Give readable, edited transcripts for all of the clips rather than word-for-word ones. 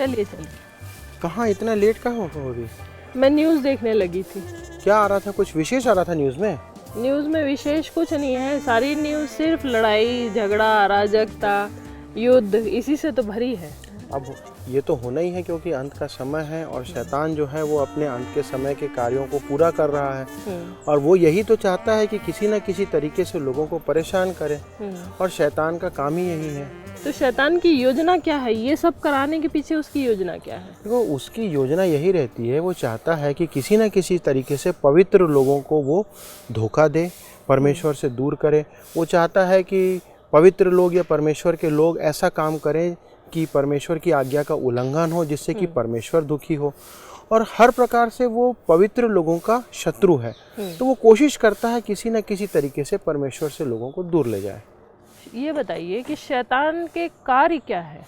चलिए चलिए। कहाँ इतना लेट कहाँ हो अभी? मैं न्यूज़ देखने लगी थी। क्या आ रहा था? कुछ विशेष आ रहा था न्यूज़ में? न्यूज़ में विशेष कुछ नहीं है, सारी न्यूज़ सिर्फ लड़ाई झगड़ा अराजकता युद्ध इसी से तो भरी है। अब ये तो होना ही है क्योंकि अंत का समय है और शैतान जो है वो अपने अंत के समय के कार्यों को पूरा कर रहा है और वो यही तो चाहता है कि किसी न किसी तरीके से लोगों को परेशान करे और शैतान का काम ही यही है। तो शैतान की योजना क्या है? ये सब कराने के पीछे उसकी योजना क्या है? देखो, उसकी योजना यही रहती है, वो चाहता है कि किसी न किसी तरीके से पवित्र लोगों को वो धोखा दे, परमेश्वर से दूर करे। वो चाहता है कि पवित्र लोग या परमेश्वर के लोग ऐसा काम करें कि परमेश्वर की आज्ञा का उल्लंघन हो, जिससे कि परमेश्वर दुखी हो और हर प्रकार से वो पवित्र लोगों का शत्रु है। तो वो कोशिश करता है किसी न किसी तरीके से परमेश्वर से लोगों को दूर ले जाए। ये बताइए कि शैतान के कार्य क्या है?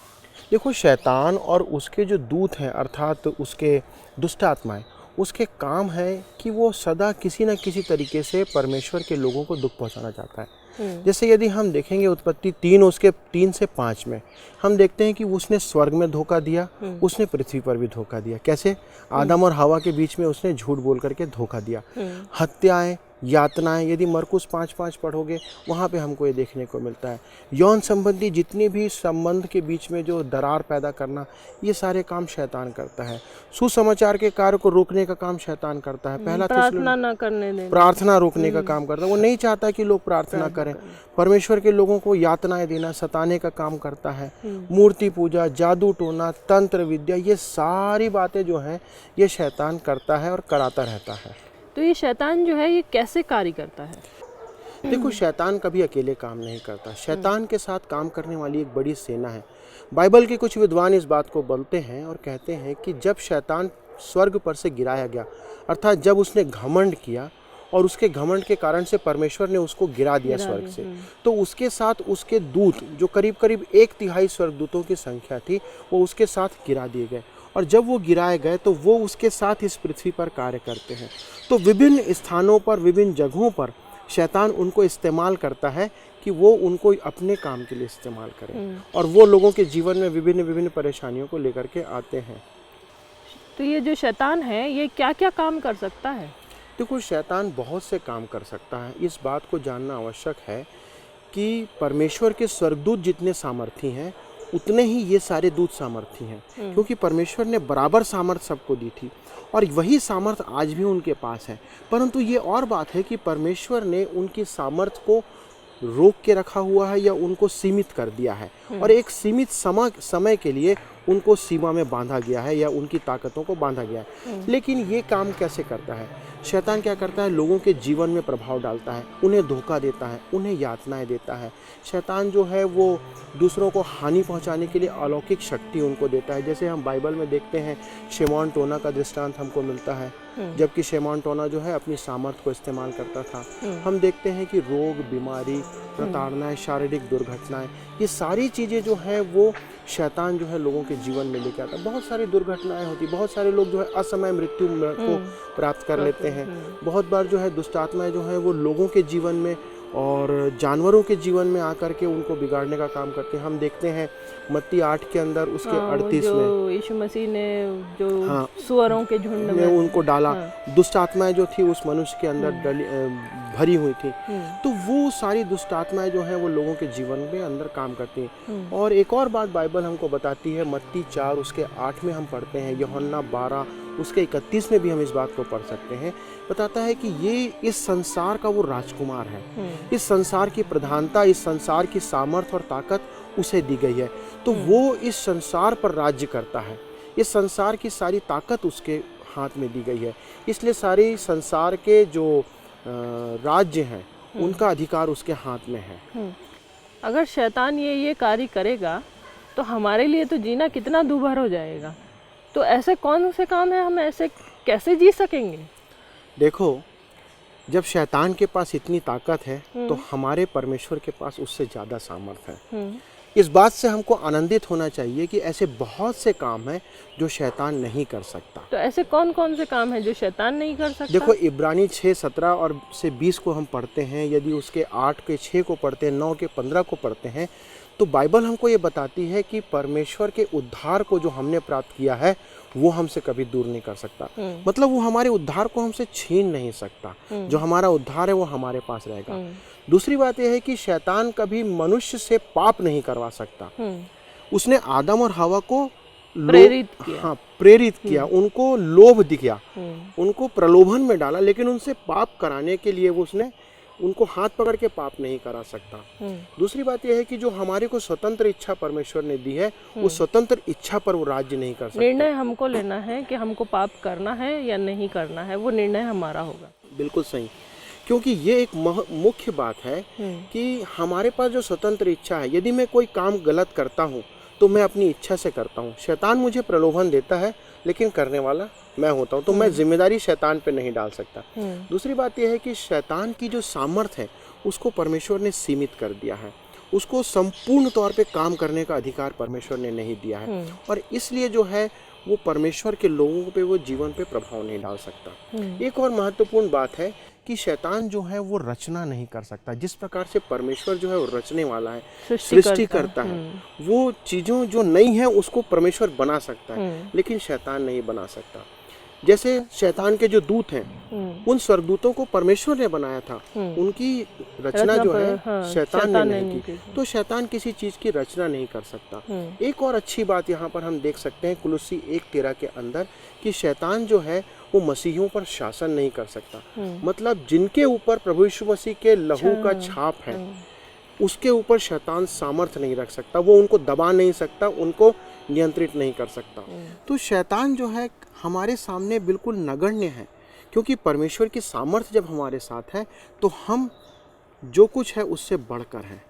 देखो, शैतान और उसके जो दूत हैं अर्थात उसके दुष्ट आत्माएं, उसके काम है कि वो सदा किसी न किसी तरीके से परमेश्वर के लोगों को दुख पहुंचाना चाहता है। जैसे यदि हम देखेंगे उत्पत्ति 3 उसके 3 से 5 में हम देखते हैं कि उसने स्वर्ग में धोखा दिया, उसने पृथ्वी पर भी धोखा दिया। कैसे? आदम और हवा के बीच में उसने झूठ बोल करके धोखा दिया। हत्याएं, यातनाएं, यदि मरकुस 5:5 पढ़ोगे वहाँ पे हमको ये देखने को मिलता है। यौन संबंधी जितनी भी संबंध के बीच में जो दरार पैदा करना, ये सारे काम शैतान करता है। सुसमाचार के कार्य को रोकने का काम शैतान करता है। पहला प्रार्थना न करने देना, प्रार्थना रोकने का काम करता है। वो नहीं चाहता कि लोग प्रार्थना करें। परमेश्वर के लोगों को यातनाएं देना, सताने का काम करता है। मूर्ति पूजा, जादू टोना, तंत्र विद्या, ये सारी बातें जो हैं ये शैतान करता है और कराता रहता है। तो ये शैतान जो है ये कैसे कार्य करता है? देखो, शैतान कभी अकेले काम नहीं करता। शैतान के साथ काम करने वाली एक बड़ी सेना है। बाइबल के कुछ विद्वान इस बात को बोलते हैं और कहते हैं कि जब शैतान स्वर्ग पर से गिराया गया, अर्थात जब उसने घमंड किया और उसके घमंड के कारण से परमेश्वर ने उसको गिरा दिया स्वर्ग से, तो उसके साथ उसके दूत जो करीब करीब 1/3 स्वर्गदूतों की संख्या थी, वो उसके साथ गिरा दिए गए। और जब वो गिराए गए तो वो उसके साथ इस पृथ्वी पर कार्य करते हैं। तो विभिन्न स्थानों पर, विभिन्न जगहों पर शैतान उनको इस्तेमाल करता है कि वो उनको अपने काम के लिए इस्तेमाल करें और वो लोगों के जीवन में विभिन्न विभिन्न परेशानियों को लेकर के आते हैं। तो ये जो शैतान है ये क्या क्या काम कर सकता है? देखो, शैतान बहुत से काम कर सकता है। इस बात को जानना आवश्यक है कि परमेश्वर के स्वर्गदूत जितने सामर्थी हैं उतने ही ये सारे दूत सामर्थी हैं, क्योंकि परमेश्वर ने बराबर सामर्थ्य सबको दी थी और वही सामर्थ्य आज भी उनके पास है। परंतु ये और बात है कि परमेश्वर ने उनकी सामर्थ्य को रोक के रखा हुआ है या उनको सीमित कर दिया है और एक सीमित समय के लिए उनको सीमा में बांधा गया है या उनकी ताकतों को बांधा गया है। लेकिन ये काम कैसे करता है? शैतान क्या करता है? लोगों के जीवन में प्रभाव डालता है, उन्हें धोखा देता है, उन्हें यातनाएं देता है। शैतान जो है वो दूसरों को हानि पहुंचाने के लिए अलौकिक शक्ति उनको देता है। जैसे हम बाइबल में देखते हैं, शिमोन टोना का दृष्टांत हमको मिलता है। जबकि शिमोन टोना जो है अपनी सामर्थ्य को इस्तेमाल करता था। हम देखते हैं कि रोग, बीमारी, प्रताड़नाएं, शारीरिक दुर्घटनाएं, ये सारी चीज़ें जो है वो शैतान जो है लोगों के जीवन में लेके आता है। बहुत सारी दुर्घटनाएं होती, बहुत सारे लोग जो है असमय मृत्यु को प्राप्त कर लेते हैं। बहुत बार जो है दुष्ट आत्माएं जो है वो लोगों के जीवन में और जानवरों के जीवन में आकर के उनको बिगाड़ने का काम करते हैं। हम देखते हैं मत्ती 8 के अंदर उसके 38 में यीशु मसीह ने जो सुअरों के झुंड में उनको डाला। दुष्ट आत्माएं जो थी उस मनुष्य के अंदर भरी हुई थी। तो वो सारी दुष्ट आत्माएं जो हैं वो लोगों के जीवन में अंदर काम करती हैं। और एक और बात बाइबल हमको बताती है, मत्ती 4 उसके 8 में हम पढ़ते हैं, यूहन्ना 12 उसके 31 में भी हम इस बात को पढ़ सकते हैं। बताता है कि ये इस संसार का वो राजकुमार है। इस संसार की प्रधानता, इस संसार की सामर्थ्य और ताकत उसे दी गई है। तो वो इस संसार पर राज्य करता है। इस संसार की सारी ताकत उसके हाथ में दी गई है। इसलिए सारी संसार के जो राज्य हैं उनका अधिकार उसके हाथ में है। अगर शैतान ये कार्य करेगा तो हमारे लिए तो जीना कितना दूभर हो जाएगा। तो ऐसे कौन से काम है, हम ऐसे कैसे जी सकेंगे? देखो, जब शैतान के पास इतनी ताकत है तो हमारे परमेश्वर के पास उससे ज़्यादा सामर्थ्य है। इस बात से हमको आनंदित होना चाहिए कि ऐसे बहुत से काम हैं जो शैतान नहीं कर सकता। तो ऐसे कौन कौन से काम हैं जो शैतान नहीं कर सकता? देखो, इब्रानी 6:17 और से 20 को हम पढ़ते हैं, यदि उसके 8 के 6 को पढ़ते हैं, 9 के 15 को पढ़ते हैं, तो बाइबल हमको ये बताती है कि परमेश्वर के उद्धार को जो हमने प्राप्त किया है वो हमसे कभी दूर नहीं कर सकता। मतलब वो हमारे उद्धार को हमसे छीन नहीं सकता। जो हमारा उद्धार है वो हमारे पास रहेगा। दूसरी बात यह है कि शैतान कभी मनुष्य से पाप नहीं करवा सकता। उसने आदम और हवा को प्रेरित किया, उनको लोभ दिखाया, उनको प्रलोभन में डाला, लेकिन उनसे पाप कराने के लिए वो उसने उनको हाथ पकड़ के पाप नहीं करा सकता। दूसरी बात यह है कि जो हमारे को स्वतंत्र इच्छा परमेश्वर ने दी है, उस स्वतंत्र इच्छा पर वो राज्य नहीं कर सकता। निर्णय हमको लेना है कि हमको पाप करना है या नहीं करना है, वो निर्णय हमारा होगा। बिल्कुल सही, क्योंकि ये एक मुख्य बात है कि हमारे पास जो स्वतंत्र इच्छा है, यदि मैं कोई काम गलत करता हूँ तो मैं अपनी इच्छा से करता हूँ। शैतान मुझे प्रलोभन देता है, लेकिन करने वाला मैं होता हूँ, तो मैं जिम्मेदारी शैतान पे नहीं डाल सकता। दूसरी बात यह है कि शैतान की जो सामर्थ है उसको परमेश्वर ने सीमित कर दिया है। उसको संपूर्ण तौर पे काम करने का अधिकार परमेश्वर ने नहीं दिया है, और इसलिए जो है वो परमेश्वर के लोगों पे, वो जीवन पे प्रभाव नहीं डाल सकता। एक और महत्वपूर्ण बात है कि शैतान जो है वो रचना नहीं कर सकता। जिस प्रकार से परमेश्वर जो है वो रचने वाला है, सृष्टि करता है, वो चीज़ों जो नई है उसको परमेश्वर बना सकता है, लेकिन शैतान नहीं बना सकता। जैसे शैतान के जो दूत हैं, उन स्वर्गदूतों को परमेश्वर ने बनाया था, उनकी रचना जो है शैतान ने नहीं की। तो शैतान किसी चीज की रचना नहीं कर सकता। एक और अच्छी बात यहाँ पर हम देख सकते हैं कुलुस्सी 1:13 के अंदर कि शैतान जो है वो मसीहियों पर शासन नहीं कर सकता। मतलब जिनके ऊपर प्रभु यीशु मसीह के लहू का छाप है, उसके ऊपर शैतान सामर्थ्य नहीं रख सकता। वो उनको दबा नहीं सकता, उनको नियंत्रित नहीं कर सकता। तो शैतान जो है हमारे सामने बिल्कुल नगण्य है, क्योंकि परमेश्वर की सामर्थ्य जब हमारे साथ है तो हम जो कुछ है उससे बढ़कर हैं।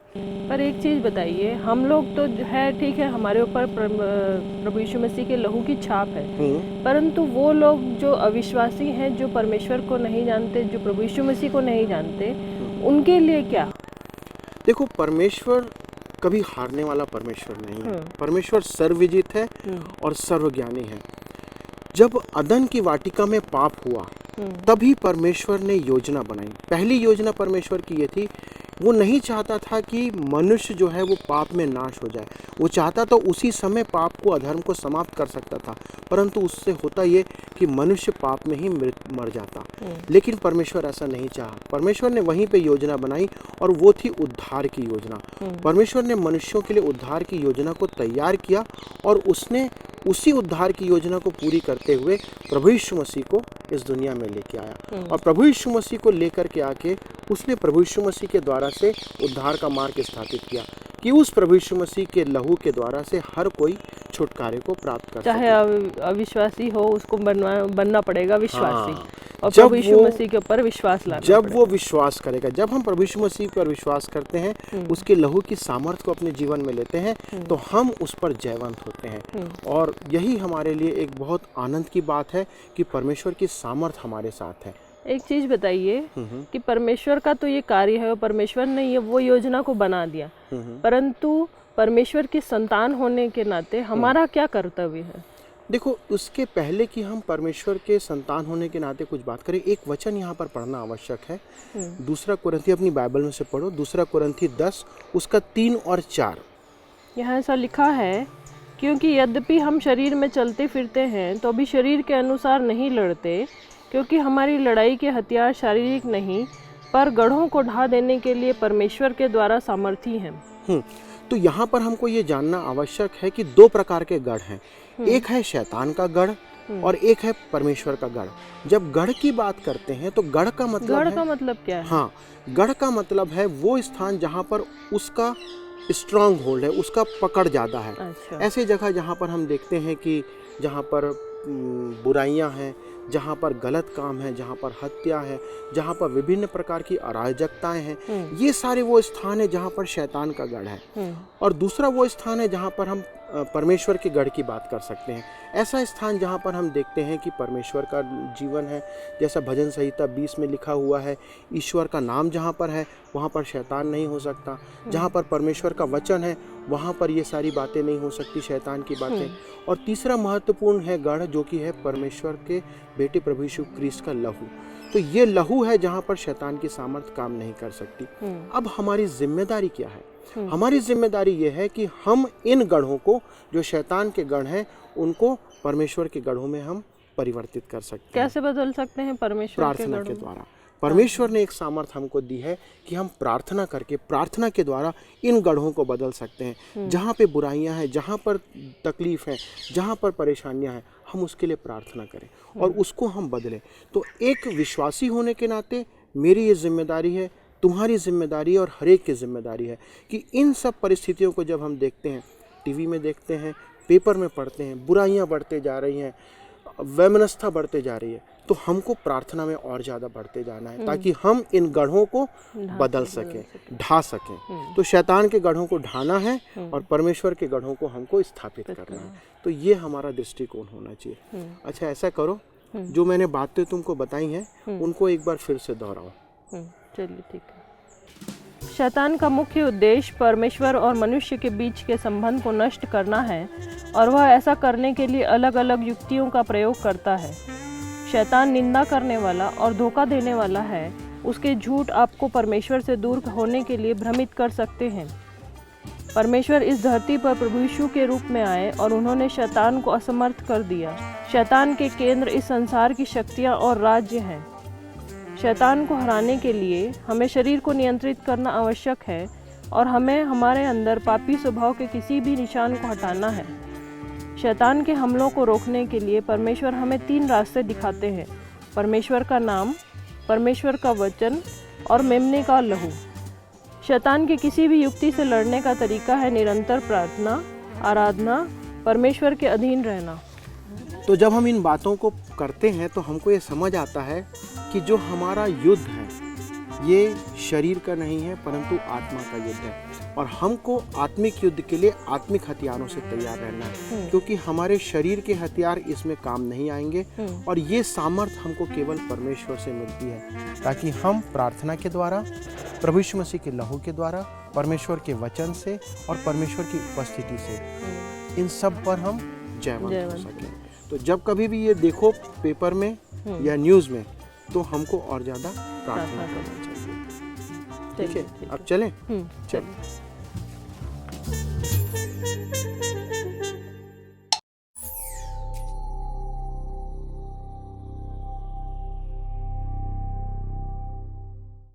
पर एक चीज़ बताइए, हम लोग तो है ठीक है, हमारे ऊपर प्रभु यीशु मसीह के लहू की छाप है, परंतु वो लोग जो अविश्वासी हैं, जो परमेश्वर को नहीं जानते, जो प्रभु यीशु मसीह को नहीं जानते, उनके लिए क्या? देखो, परमेश्वर कभी हारने वाला परमेश्वर नहीं है। परमेश्वर सर्वविजित है और सर्वज्ञानी है। जब अदन की वाटिका में पाप हुआ तभी परमेश्वर ने योजना बनाई। पहली योजना परमेश्वर की ये थी, वो नहीं चाहता था कि मनुष्य जो है वो पाप में नाश हो जाए। वो चाहता तो उसी समय पाप को, अधर्म को समाप्त कर सकता था, परंतु उससे होता ये कि मनुष्य पाप में ही मर जाता। लेकिन परमेश्वर ऐसा नहीं चाहा। परमेश्वर ने वहीं पे योजना बनाई और वो थी उद्धार की योजना। परमेश्वर ने मनुष्यों के लिए उद्धार की योजना को तैयार किया और उसने उसी उद्धार की योजना को पूरी करते हुए प्रभु यीशु मसीह को इस दुनिया में लेके आया। और प्रभु यीशु मसीह को लेकर के आके उसने प्रभु यीशु मसीह के द्वारा से उद्धार का मार्ग स्थापित किया कि उस प्रभु यीशु मसीह के लहू के द्वारा से हर कोई छुटकारे को प्राप्त कर सके। चाहे अविश्वासी हो, उसको बनना पड़ेगा विश्वासी। और प्रभु यीशु मसीह के ऊपर विश्वास लाना जब वो विश्वास करेगा, जब हम प्रभु यीशु मसीह पर विश्वास करते हैं, उसके लहू की सामर्थ्य को अपने जीवन में लेते हैं, तो हम उस पर जयवंत होते हैं। और यही हमारे लिए एक बहुत आनंद की बात है कि परमेश्वर की सामर्थ्य हमारे साथ है। एक चीज बताइए कि परमेश्वर का तो ये कार्य है, और परमेश्वर ने ये वो योजना को बना दिया, परंतु परमेश्वर की संतान होने के नाते हमारा क्या कर्तव्य है? देखो, उसके पहले कि हम परमेश्वर के संतान होने के नाते कुछ बात करें, एक वचन यहाँ पर पढ़ना आवश्यक है। दूसरा कुरिन्थी, अपनी बाइबल में से पढ़ो, दूसरा कुरिन्थी 10 उसका 3 और 4। यहाँ ऐसा लिखा है, क्योंकि यद्यपि हम शरीर में चलते फिरते हैं तो भी शरीर के अनुसार नहीं लड़ते, क्योंकि हमारी लड़ाई के हथियार शारीरिक नहीं पर गढ़ों को ढा देने के लिए परमेश्वर के द्वारा सामर्थी हैं। तो यहाँ पर हमको ये जानना आवश्यक है कि 2 प्रकार के गढ़ हैं। एक है शैतान का गढ़ और एक है परमेश्वर का गढ़। जब गढ़ की बात करते हैं तो गढ़ का मतलब क्या है? हाँ, गढ़ का मतलब है वो स्थान जहाँ पर उसका स्ट्रांग होल्ड है, उसका पकड़ ज़्यादा है। अच्छा। ऐसे जगह जहाँ पर हम देखते हैं कि जहाँ पर बुराइयां हैं, जहाँ पर गलत काम है, जहाँ पर हत्या है, जहाँ पर विभिन्न प्रकार की अराजकताएं हैं, ये सारे वो स्थान है जहाँ पर शैतान का गढ़ है। और दूसरा वो स्थान है जहाँ पर हम परमेश्वर के गढ़ की बात कर सकते हैं। ऐसा स्थान जहाँ पर हम देखते हैं कि परमेश्वर का जीवन है, जैसा भजन संहिता 20 में लिखा हुआ है, ईश्वर का नाम जहाँ पर है वहाँ पर शैतान नहीं हो सकता। जहाँ पर परमेश्वर का वचन है वहाँ पर ये सारी बातें नहीं हो सकती, शैतान की बातें। और तीसरा महत्वपूर्ण है गढ़, जो कि है परमेश्वर के बेटे प्रभु यीशु क्रिस्ट का लहू। तो ये लहू है जहाँ पर शैतान की सामर्थ्य काम नहीं कर सकती। अब हमारी जिम्मेदारी क्या है? हमारी जिम्मेदारी ये है कि हम इन गढ़ों को, जो शैतान के गढ़ हैं, उनको परमेश्वर के गढ़ों में हम परिवर्तित कर सकते हैं। कैसे बदल सकते हैं परमेश्वर के प्रार्थना गढ़ों के में? द्वारा। परमेश्वर ने एक सामर्थ्य हमको दी है कि हम प्रार्थना करके, प्रार्थना के द्वारा इन गढ़ों को बदल सकते हैं। जहाँ पे बुराइयां हैं, जहाँ पर तकलीफ है, जहाँ पर परेशानियां हैं, हम उसके लिए प्रार्थना करें और उसको हम बदलें। तो एक विश्वासी होने के नाते मेरी ये जिम्मेदारी है, तुम्हारी जिम्मेदारी है और हर एक की जिम्मेदारी है कि इन सब परिस्थितियों को जब हम देखते हैं, टीवी में देखते हैं, पेपर में पढ़ते हैं, बुराइयां बढ़ते जा रही हैं, वैमनस्यता बढ़ते जा रही है, तो हमको प्रार्थना में और ज़्यादा बढ़ते जाना है ताकि हम इन गढ़ों को बदल सकें, ढा सकें। तो शैतान के गढ़ों को ढाना है और परमेश्वर के गढ़ों को हमको स्थापित करना है। तो ये हमारा दृष्टिकोण होना चाहिए। अच्छा, ऐसा करो, जो मैंने बातें तुमको बताई हैं उनको एक बार फिर से दोहराओ। चलिए, ठीक है। शैतान का मुख्य उद्देश्य परमेश्वर और मनुष्य के बीच के संबंध को नष्ट करना है और वह ऐसा करने के लिए अलग अलग युक्तियों का प्रयोग करता है। शैतान निंदा करने वाला और धोखा देने वाला है। उसके झूठ आपको परमेश्वर से दूर होने के लिए भ्रमित कर सकते हैं। परमेश्वर इस धरती पर प्रभु यीशु के रूप में आए और उन्होंने शैतान को असमर्थ कर दिया। शैतान के केंद्र इस संसार की शक्तियाँ और राज्य हैं। शैतान को हराने के लिए हमें शरीर को नियंत्रित करना आवश्यक है और हमें हमारे अंदर पापी स्वभाव के किसी भी निशान को हटाना है। शैतान के हमलों को रोकने के लिए परमेश्वर हमें 3 रास्ते दिखाते हैं: परमेश्वर का नाम, परमेश्वर का वचन और मेमने का लहू। शैतान की किसी भी युक्ति से लड़ने का तरीका है निरंतर प्रार्थना, आराधना, परमेश्वर के अधीन रहना। तो जब हम इन बातों को करते हैं तो हमको ये समझ आता है कि जो हमारा युद्ध है ये शरीर का नहीं है परंतु आत्मा का युद्ध है और हमको आत्मिक युद्ध के लिए आत्मिक हथियारों से तैयार रहना है, क्योंकि हमारे शरीर के हथियार इसमें काम नहीं आएंगे और ये सामर्थ्य हमको केवल परमेश्वर से मिलती है ताकि हम प्रार्थना के द्वारा, प्रभु यीशु मसीह के लहू के द्वारा, परमेश्वर के वचन से और परमेश्वर की उपस्थिति से इन सब पर हम जयवंत हो सकें। तो जब कभी भी ये देखो पेपर में या न्यूज़ में, तो हमको और ज़्यादा प्रार्थना करना चाहिए। ठीक है, अब चलें? चलिए।